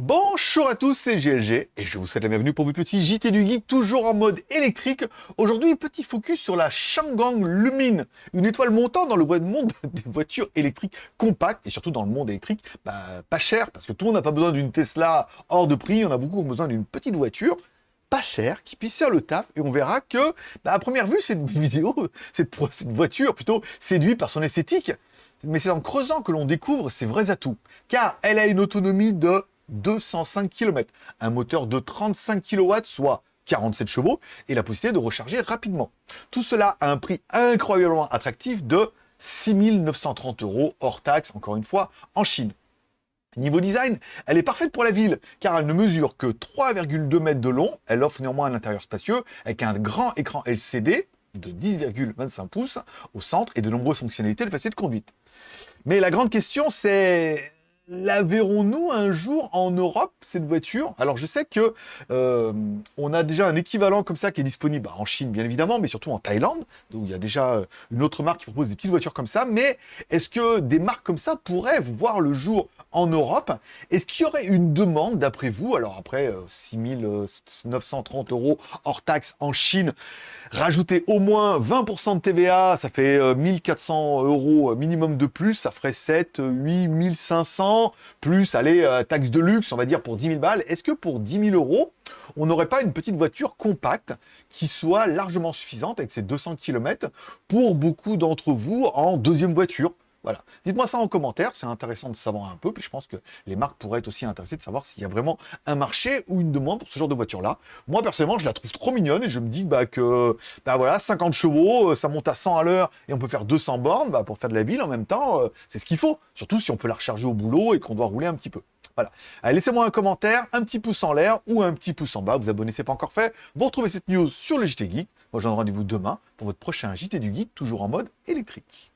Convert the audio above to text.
Bonjour à tous, c'est GLG et je vous souhaite la bienvenue pour votre petit JT du Geek, toujours en mode électrique. Aujourd'hui, petit focus sur la Changan Lumine, une étoile montante dans le monde des voitures électriques compactes et surtout dans le monde électrique pas cher, parce que tout le monde n'a pas besoin d'une Tesla hors de prix, on a beaucoup besoin d'une petite voiture pas chère qui puisse faire le taf, et on verra que à première vue cette voiture plutôt séduit par son esthétique, mais c'est en creusant que l'on découvre ses vrais atouts, car elle a une autonomie de 205 km, un moteur de 35 kW, soit 47 chevaux, et la possibilité de recharger rapidement. Tout cela à un prix incroyablement attractif de 6 930 € hors taxe, encore une fois, en Chine. Niveau design, elle est parfaite pour la ville, car elle ne mesure que 3,2 mètres de long, elle offre néanmoins un intérieur spacieux, avec un grand écran LCD de 10,25 pouces au centre, et de nombreuses fonctionnalités de facile de conduite. Mais la grande question, c'est... la verrons-nous un jour en Europe, cette voiture? Alors je sais que on a déjà un équivalent comme ça qui est disponible en Chine, bien évidemment, mais surtout en Thaïlande, donc il y a déjà une autre marque qui propose des petites voitures comme ça, mais est-ce que des marques comme ça pourraient voir le jour en Europe? Est-ce qu'il y aurait une demande, d'après vous? Alors après, 6 930 € hors taxe en Chine, rajouter au moins 20% de TVA, ça fait 1 400 € minimum de plus, ça ferait 7, 8 500, plus, allez, taxe de luxe, on va dire pour 10 000 balles. Est-ce que pour 10 000 €, on n'aurait pas une petite voiture compacte qui soit largement suffisante avec ses 200 km pour beaucoup d'entre vous en deuxième voiture? Voilà. Dites-moi ça en commentaire, c'est intéressant de savoir un peu, puis je pense que les marques pourraient être aussi intéressées de savoir s'il y a vraiment un marché ou une demande pour ce genre de voiture-là. Moi, personnellement, je la trouve trop mignonne et je me dis que voilà, 50 chevaux, ça monte à 100 à l'heure et on peut faire 200 bornes pour faire de la ville en même temps, c'est ce qu'il faut. Surtout si on peut la recharger au boulot et qu'on doit rouler un petit peu. Voilà. Allez, laissez-moi un commentaire, un petit pouce en l'air ou un petit pouce en bas. Vous abonnez, c'est pas encore fait. Vous retrouvez cette news sur le JT Geek. Moi, je vous donne rendez-vous demain pour votre prochain JT du Geek, toujours en mode électrique.